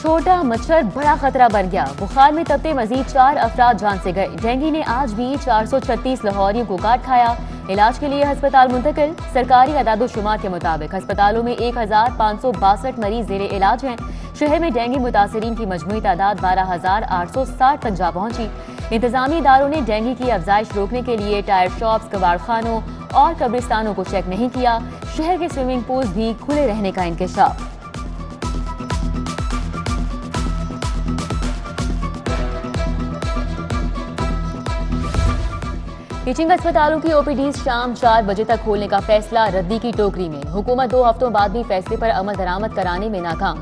छोटा मच्छर बड़ा खतरा बन गया। बुखार में तपते मजीद 4 अफराद जान से गए। डेंगू ने आज भी 436 लाहौरियों को काट खाया। इलाज के लिए अस्पताल मुंतकिल। सरकारी अदाद-ओ-शुमार के मुताबिक अस्पतालों में 1562 मरीज जेरे इलाज हैं। शहर में डेंगू मुतासरीन की मजमूई तादाद 12,860 तक जा पहुंची। इंतजामी इदारों ने डेंगू की अफजाइश रोकने के लिए टायर शॉप्स, कबाड़खानों और कब्रिस्तानों को चेक नहीं किया। शहर के स्विमिंग पूल भी खुले रहने का इंकशाफ। टीचिंग अस्पतालों की ओपीडी शाम 4 बजे तक खोलने का फैसला रद्दी की टोकरी में। हुकूमत 2 हफ्तों बाद भी फैसले पर अमल दरामद कराने में नाकाम।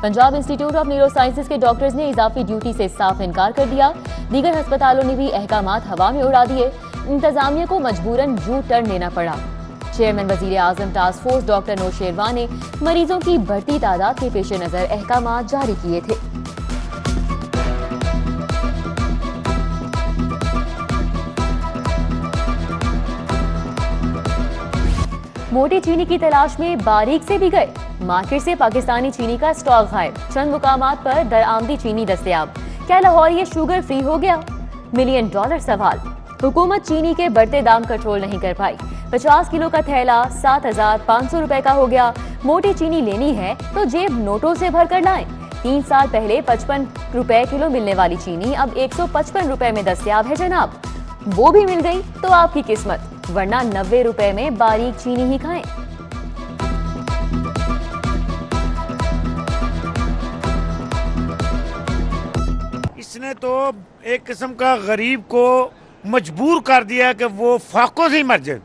Punjab institute of neuro sciences के डॉक्टर्स ने इजाफी ड्यूटी से साफ इनकार कर दिया। दीगर अस्पतालों ने भी अहकामात हवा में उड़ा दिए। इंतजामिया को मजबूरन यू टर्न लेना पड़ा। चेयरमैन वजीर आजम टास्क फोर्स डॉक्टर नौशेरवान ने मरीजों की बढ़ती तादाद के पेश नजर अहकामात जारी किए थे। मोटी चीनी की तलाश में बारीक से भी गए। मार्केट से पाकिस्तानी चीनी का स्टॉक गायब। चंद मुकामात पर दरआमदी चीनी दस्तयाब। क्या लाहौर ये शुगर फ्री हो गया? $1 मिलियन सवाल। हुकूमत चीनी के बढ़ते दाम कंट्रोल नहीं कर पाई। 50 किलो का थैला 7,500 रुपए का हो गया। मोटी चीनी लेनी है तो जेब नोटों से भर कर लाएं। 3 साल पहले 55 रुपए किलो मिलने वाली चीनी अब 155 रुपए में दस्तयाब है जनाब। वो भी मिल गई तो आपकी किस्मत, वरना 90 रुपए में बारीक चीनी ही खाएं। इसने तो एक किस्म का गरीब को मजबूर कर दिया कि वो फाकों से ही मर जाए।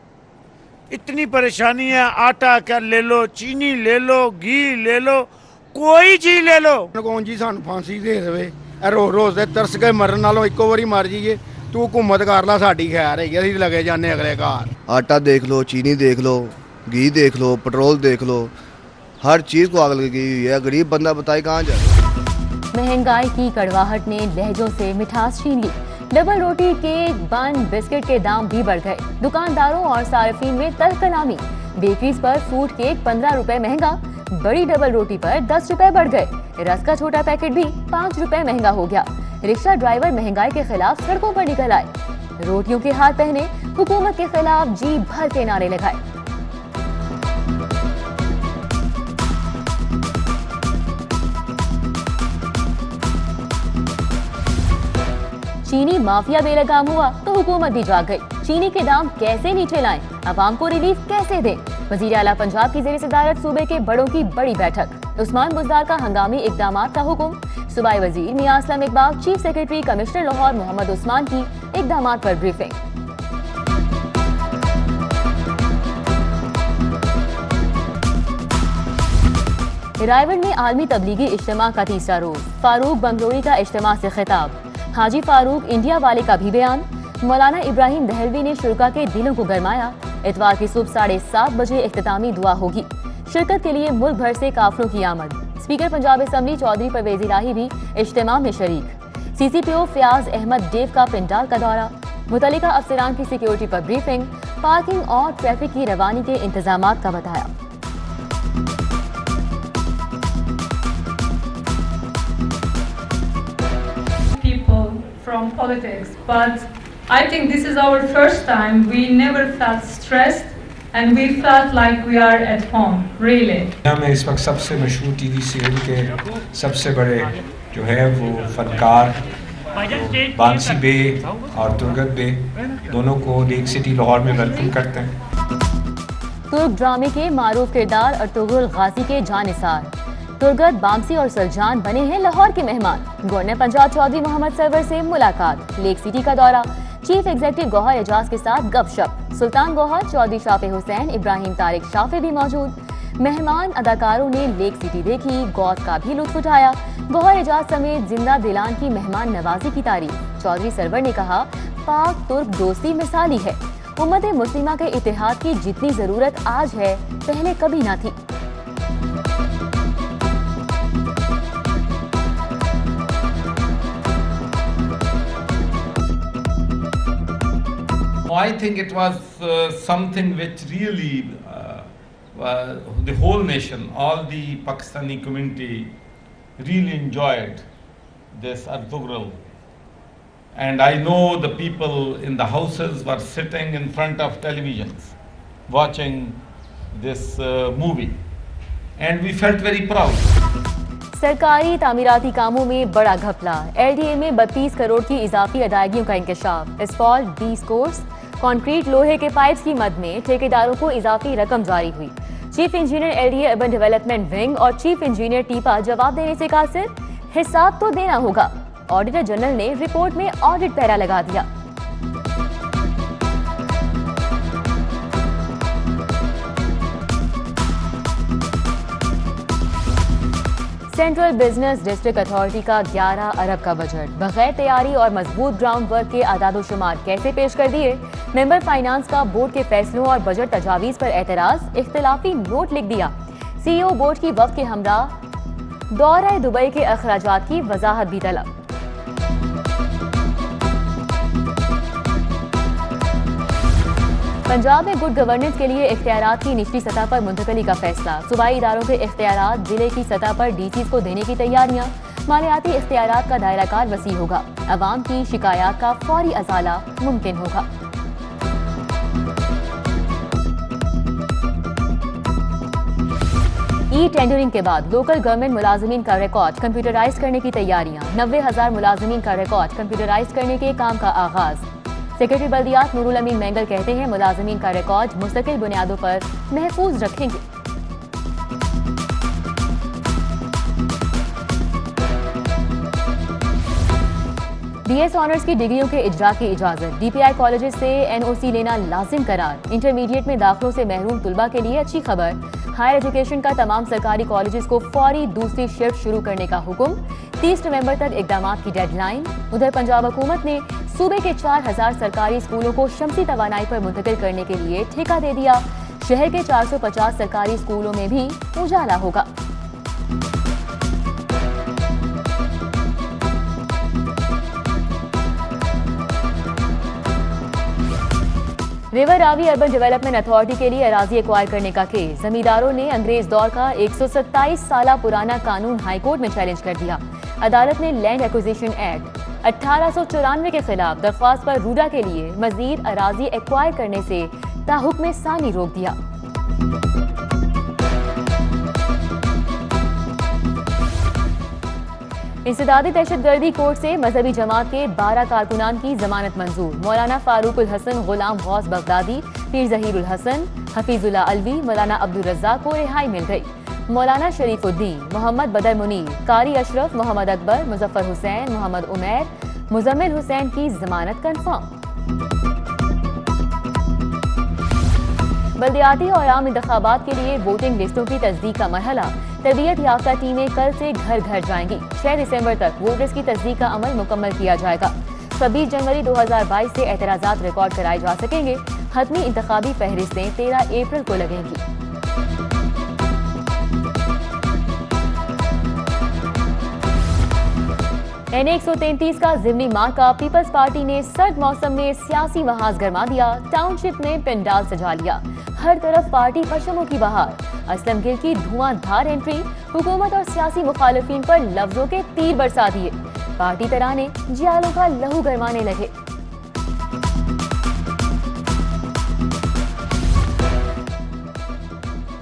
इतनी परेशानी है। आटा क्या ले लो, चीनी ले लो, घी ले लो, कोई चीज ले लो। कौन जी सानू फांसी दे देवे। रोज रोज दे तरस के मरन नालों इक्को वारी मर जाइए। तू हुकूमत कर ला, साडी खैर है, असीं लगे जाने अगले घर। आटा देख लो, चीनी देख लो, घी देख लो, पेट्रोल देख लो, हर चीज को आग लगी हुई है। गरीब बंदा बताए कहाँ जाए। महंगाई की कड़वाहट ने लहजों से मिठास छीन ली। डबल रोटी, केक, बन, बिस्किट के दाम भी बढ़ गए। दुकानदारों और सार्फिन में तल्ख कलामी। बेकरीज पर फ्रूट केक 15 रुपए महंगा। बड़ी डबल रोटी पर 10 रुपए बढ़ गए। रस का छोटा पैकेट भी 5 रुपए महंगा हो गया। रिक्शा ड्राइवर महंगाई के खिलाफ सड़कों पर निकल आए। रोटियों के हाथ पहने हुकूमत के खिलाफ जी भर के नारे लगाए। चीनी माफिया बेलगाम हुआ तो हुकूमत भी जाग गई। चीनी के दाम कैसे नीचे लाएं, अवाम को रिलीफ कैसे दें। वजीर आला पंजाब की जेर सदारत सूबे के बड़ों की बड़ी बैठक। उस्मान बुज़दार का हंगामी इक़दामात का हुक्म। सूबाई वजीर Mian Aslam Iqbal, chief secretary commissioner Lahore Mohammad Usman की इक़दामात पर ब्रीफिंग। रायगढ़ में आलमी तबलीगी इज्तिमा का तीसरा रोज। फारूक बंगलोरी का इज्तिमा से खिताब। हाजी फारूक इंडिया वाले का भी बयान। मौलाना इब्राहिम दहलवी ने शुरका के दिलों को गरमाया। इतवार की सुबह 7:30 बजे इख्तितामी दुआ होगी। शिरकत के लिए मुल्क भर से काफिलों की आमद। स्पीकर पंजाब असम्बली चौधरी परवेज इलाही भी इज्तिमा में शरीक। CCPO फयाज अहमद डेव का पिंडाल का दौरा। मुतल्लिका अफसरान की सिक्योरिटी पर ब्रीफिंग। पार्किंग और ट्रैफिक की रवानी के इंतजामात का बताया। From politics, but I think this is our first time. We never felt stressed and we felt like we are at home, really. में इस वक्त सबसे मशहूर टीवी सीरियल के सबसे बड़े जो है वो फनकार बांसी बे और तुर्गत बे दोनों को लेक सिटी लाहौर में वेलकम करते हैं। तुर्क ड्रामे के मारूफ किरदार अर्तुगरुल गाजी के जानिसार तुर्गत, बामसी और सलजान बने हैं लाहौर के मेहमान। गवर्नर पंजाब चौधरी मोहम्मद सरवर से मुलाकात। लेक सिटी का दौरा। चीफ एग्जीक्यूटिव गौहर एजाज के साथ गपशप। सुल्तान गौहर, चौधरी शाफे हुसैन, इब्राहिम तारिक शाफे भी मौजूद। मेहमान अदाकारों ने लेक सिटी देखी, गौत का भी लुत्फ उठाया। गौहर एजाज समेत जिंदा दिलान की मेहमान नवाजी की तारीफ। चौधरी सरवर ने कहा, पाक तुर्क दोस्ती मिसाली है। उम्मत मुस्लिमा के इत्तेहाद की जितनी जरूरत आज है, पहले कभी ना थी। I think it was something which really the whole nation, all the Pakistani community really enjoyed this Artugrul. And I know the people in the houses were sitting in front of televisions watching this movie. And we felt very proud. सरकारी तामीराती कामों में बड़ा घपला। LDA में 32 करोड़ की इजाफी अदायगियों का इंकशाफ। Asphalt, 20 course, concrete, लोहे के पाइप्स की मद में ठेकेदारों को इजाफी रकम जारी हुई। Chief engineer LDA urban development wing और चीफ इंजीनियर टीपा जवाब देने से कासिर, हिसाब तो देना होगा। ऑडिटर जनरल ने रिपोर्ट में ऑडिट पैरा लगा दिया। सेंट्रल बिजनेस डिस्ट्रिक्ट अथॉरिटी का 11 अरब का बजट बगैर तैयारी और मजबूत ग्राउंड वर्क के आदादोशुमार कैसे पेश कर दिए। मेंबर फाइनेंस का बोर्ड के फैसलों और बजट तजावीज पर एतराज, इख्तिलाफी नोट लिख दिया। CEO बोर्ड की वफ्द के हमरा दौरा दुबई के अखराजात की वजाहत भी तलब। पंजाब में गुड गवर्नेंस के लिए इख्तियारात की निचली सतह पर मुंतकली का फैसला। सूबाई इदारों के इख्तियारात जिले की सतह पर DCs को देने की तैयारियां। मालियाती इख्तियारात का दायरा कार वसी होगा। अवाम की शिकायत का फौरी अजाला मुमकिन होगा। टेंडरिंग के बाद लोकल गवर्नमेंट मुलाजमीन का रिकॉर्ड कंप्यूटराइज करने की तैयारियां। 90,000 मुलाजमीन का रिकॉर्ड कंप्यूटराइज करने के काम का आगाज। सेक्रेटरी बल्दियात नूरुल अमीन मेंगल कहते हैं मुलाजमीन का रिकॉर्ड मुस्तकिल बुनियादों पर महफूज रखेंगे। BS ऑनर्स की डिग्रियों के इजरा की इजाजत। DPI कॉलेजेस से NOC लेना लाजिम करार। इंटरमीडिएट में दाखिलों से महरूम तुलबा के लिए अच्छी खबर। हायर एजुकेशन का तमाम सरकारी कॉलेजेस को फौरी दूसरी शिफ्ट शुरू करने का हुक्म। 30 नवंबर तक इकदाम की डेडलाइन। उधर पंजाब हुकूमत ने सूबे के 4000 सरकारी स्कूलों को शमसी तवानाई पर मुंतकिल करने के लिए ठेका दे दिया। शहर के 450 सरकारी स्कूलों में भी उजाला होगा। River Ravi urban development authority के लिए अराजी एक्वायर करने का केस। जमींदारों ने अंग्रेज दौर का 127 साल पुराना कानून हाईकोर्ट में चैलेंज कर दिया। अदालत ने लैंड एक्विजिशन एक्ट 1894 के खिलाफ दरख्वास्त पर रूडा के लिए मजीद अराजी एक्वायर करने से ताहुक्म सानी रोक दिया। इंसदादी दहशतगर्दी कोर्ट से मजहबी जमात के 12 कारकुनान की जमानत मंजूर। मौलाना फारूकुल हसन, गुलाम गौस बगदादी, पीर जहीरुल हसन, हफीजुल्ला अलवी, मौलाना अब्दुल रज़्ज़ाक को रिहाई मिल गई। मौलाना शरीफुद्दीन, मोहम्मद बदर मुनीर, कारी अशरफ, मोहम्मद अकबर, मुजफ्फर हुसैन, मोहम्मद उमैर, मुजम्मिल हुसैन की जमानत कंफर्म। बल्दियाती और आम इंतखाबात के लिए वोटिंग लिस्टों की तस्दीक का मरहला। तरबियत याफ्ता टीमें कल से घर घर जाएंगी। 6 दिसंबर तक वोटर्स की तस्दीक का अमल मुकम्मल किया जाएगा। 26 जनवरी 2022 से एतराज़ात रिकॉर्ड कराए जा सकेंगे। हतमी इंतखाबी फहरिस्तें 13 अप्रैल को लगेंगी। NA 133 का ज़िमनी मार्का। पीपल्स पार्टी ने सर्द मौसम में सियासी महाज गरमा दिया। टाउनशिप में पंडाल सजा लिया। हर तरफ पार्टी पशमों की बहार। असलम गिल की धुआंधार एंट्री। हुकूमत और सियासी मुखालिफिन पर लफ्जों के तीर बरसा दिए। पार्टी तराने जियालों का लहू गरमाने लगे।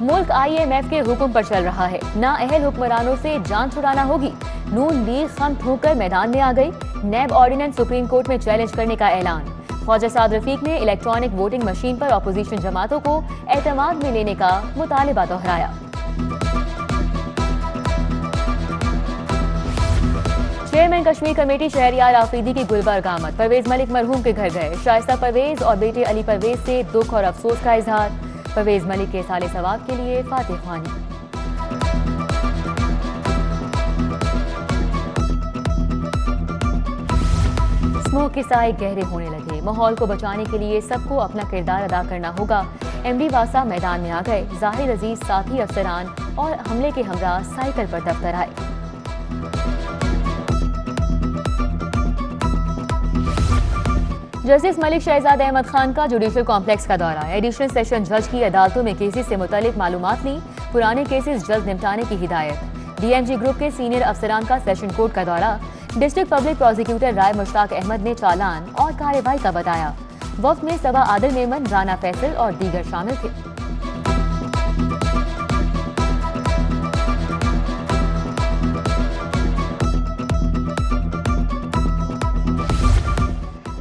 मुल्क IMF के हुक्म पर चल रहा है। नाअहल हुक्मरानों से जान छुड़ाना होगी। नून लीग खम ठोकर मैदान में आ गई। नैब ऑर्डिनेंस सुप्रीम कोर्ट में चैलेंज करने का ऐलान। ख्वाजा साद रफीक ने इलेक्ट्रॉनिक वोटिंग मशीन पर अपोजिशन जमातों को एतमाद में लेने का मुतालिबा दोहराया। चेयरमैन कश्मीर कमेटी शहरियार आफरीदी की गुलबर्ग आमद। परवेज मलिक मरहूम के घर गए। शाइस्ता परवेज और बेटे अली परवेज से दुख और अफसोस का इजहार। परवेज मलिक के साले सवाब के लिए फातिह ख्वानी। स्मोक के साए गहरे होने लगे। माहौल को बचाने के लिए सबको अपना किरदार अदा करना होगा। MD वासा मैदान में आ गए। जाहिर अजीज, साथी अफसरान और हमले के हमरा साइकिल पर दफ्तर आए। जस्टिस मलिक शहजाद अहमद खान का जुडिशल कॉम्प्लेक्स का दौरा। एडिशनल सेशन जज की अदालतों में केसेस से मुतालिक मालूमात ली। पुराने केसेस जल्द निपटाने की हिदायत। डीएमजी ग्रुप के सीनियर अफसरान का सेशन कोर्ट का दौरा। डिस्ट्रिक्ट पब्लिक प्रोसिक्यूटर राय मुश्ताक अहमद ने चालान और कार्रवाई का बताया। वक्त में सबा आदिल मेमन, राना फैसल और दीगर शामिल थे।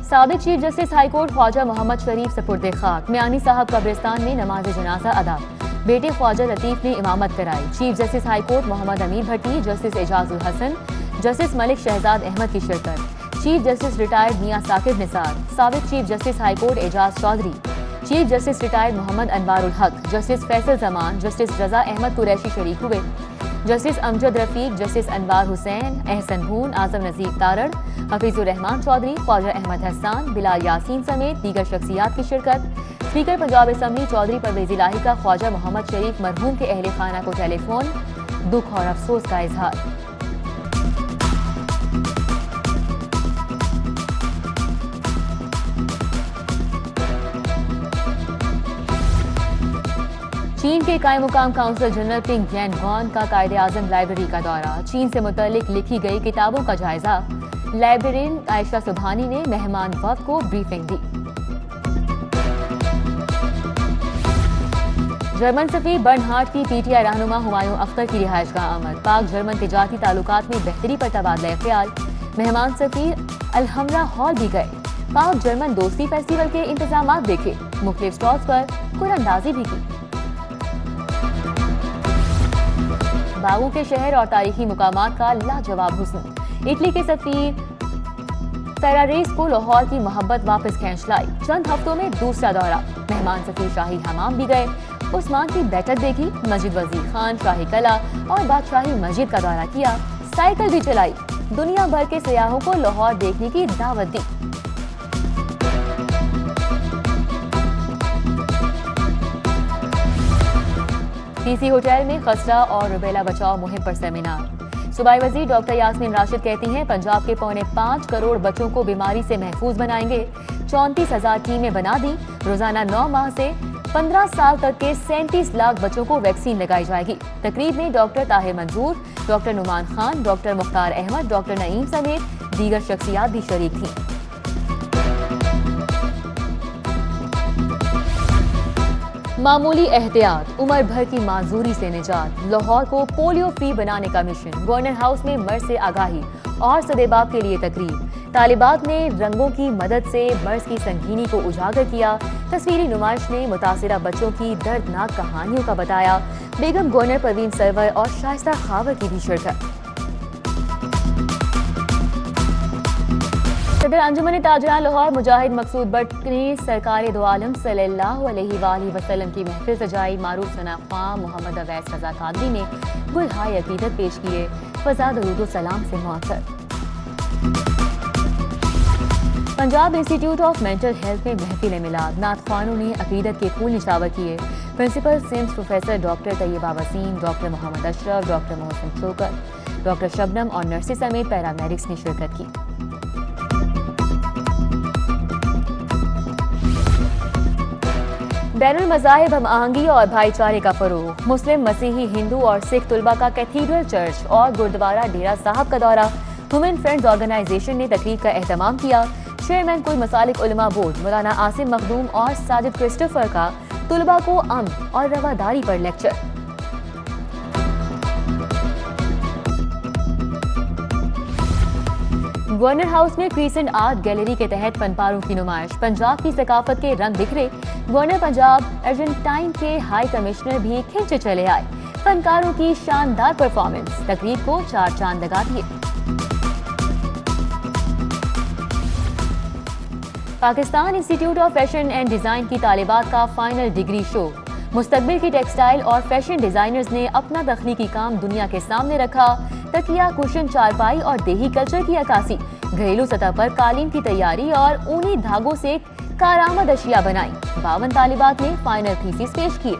साबिक chief justice high court Khawaja Mohammad Sharif सपुर्दे खाक। मियानी साहब कब्रिस्तान में नमाज जनाजा अदा। बेटे ख्वाजा लतीफ ने इमामत कराई। Chief justice high court Mohammad Amir Bhatti, justice Ejazul Hassan, justice Malik Shahzad Ahmed की शिरकत। Chief justice retired Mian Saqib Nisar, साबिक chief justice high court Ejaz Chaudhry, chief justice retired Mohammad Anwarul Haq, justice Faisal Zaman, justice Raza Ahmed Qureshi शरीक हुए। जस्टिस अमजद रफीक, जस्टिस अनवार हुसैन, एहसन भून, आजम नजीब तारड़, हफीजुर रहमान चौधरी, ख्वाजा अहमद हसान, बिलाल यासीन समेत दीगर शख्सियात की शिरकत। स्पीकर पंजाब असम्बली चौधरी परवेज इलाही का ख्वाजा मोहम्मद शरीफ मरहूम के अहले खाना को टेलीफोन, दुख और अफसोस का इजहार। चीन के कायम मुकाम काउंसिल जनरल पिंग यानगॉन का कायदे आजम लाइब्रेरी का दौरा। चीन से मुतल्लिक लिखी गई किताबों का जायजा। लाइब्रेरियन आयशा सुबहानी ने मेहमान वक्त को ब्रीफिंग दी। जर्मन सफीर बर्नहार्ड की पीटीआई रहनुमा हुमायूं अख्तर की रिहाइश का आमद। पाक जर्मन तिजारती ताल्लुकात में बेहतरी पर तबादला ख्याल। मेहमान सफीर अलहमरा हॉल भी गए। पाक जर्मन दोस्ती फेस्टिवल के इंतजाम देखे। मुख्तलिफ स्टॉल्स पर कुरअंदाजी भी की। बागों के शहर और तारीखी मुकामात का लाजवाब हुस्न। इटली के सफीर फेरारेस को लाहौर की मोहब्बत वापस खींच लाई। चंद हफ्तों में दूसरा दौरा। मेहमान सफीर शाही हमाम भी गए। उस्मान की बैठक देखी। मस्जिद वजीर खान, शाही कला और बादशाही मस्जिद का दौरा किया। साइकिल भी चलाई। दुनिया भर के सयाहों को लाहौर देखने की दावत दी। पीसी होटल में खसरा और रुबेला बचाओ मुहिम पर सेमिनार। सूबाई वजीर डॉक्टर यास्मीन राशिद कहती हैं पंजाब के 5.25 करोड़ बच्चों को बीमारी से महफूज बनाएंगे। 34,000 टीमें बना दी। रोजाना 9 माह से 15 साल तक के 37 लाख बच्चों को वैक्सीन लगाई जाएगी। तकरीब में doctor Tahir Manzoor, doctor Noman Khan, doctor Mukhtar Ahmed, doctor Naeem समेत दीगर शख्सियात भी शरीक थीं। मामूली एहतियात, उम्र भर की माजूरी से निजात। लाहौर को पोलियो फ्री बनाने का मिशन। गवर्नर हाउस में मर्ज से आगाही और सदेबाब के लिए तकरीब। तालिबात ने रंगों की मदद से मर्ज की संगीनी को उजागर किया। तस्वीरी नुमाइश ने मुतासिरा बच्चों की दर्दनाक कहानियों का बताया। बेगम गवर्नर परवीन सरवर और शाइस्ता खावर की भी शिरकत। सदर अंजुमन ताजरान लाहौर मुजाहिद मकसूद बट ने सरकार दो आलम सल्लल्लाहु अलैहि वसल्लम की महफिल सजाई। मारूफ सना ख्वां मोहम्मद अवैस रजा कादरी ने गुलहाय अकीदत पेश किए। फजा दरूद सलाम से मुअत्तर। Punjab institute of mental health में महफिल मिलाद। नात ख्वानों ने अकीदत के फूल निशावर किए। Principal SIMS professor doctor Tayyaba Waseem, doctor Mohammad Ashraf, doctor Mohsin Shokar, doctor Shabnam और नर्सें समेत पैरामेडिक्स ने शिरकत की। बैनुल मज़ाहिब हम आहंगी और भाईचारे का फरोग। मुस्लिम, मसीही, हिंदू और सिख तुलबा का कैथीड्रल चर्च और गुरुद्वारा डेरा साहब का दौरा। वुमेन फ्रेंड्स ऑर्गेनाइजेशन ने तकरीब का एहतमाम किया। चेयरमैन कुल मसालिक उलमा बोर्ड मौलाना आसिम मखदूम और साजिद क्रिस्टोफर का तुलबा को अमन और रवादारी पर लेक्चर। गवर्नर हाउस में क्रीसेंट आर्ट गैलरी के तहत फनपारों की नुमाइश। पंजाब की सकाफत के रंग बिखरे। गवर्नर पंजाब अर्जेंटाइन के हाई कमिश्नर भी खिंचे चले आए। फनकारों की शानदार परफॉर्मेंस तकरीब को 4 चांद लगा दिए। Pakistan institute of fashion and design की तालिबात का फाइनल डिग्री शो। मुस्तकबिल की टेक्सटाइल और फैशन डिजाइनर्स ने अपना तख्लीकी काम दुनिया के सामने रखा। तकिया, कुशन, चारपाई और देही कल्चर की अक्कासी। घरेलू सतह पर कालीन की तैयारी और ऊनी धागों से कारआमद अशिया बनाई। 52 तालिबात ने फाइनल थीसिस पेश किए।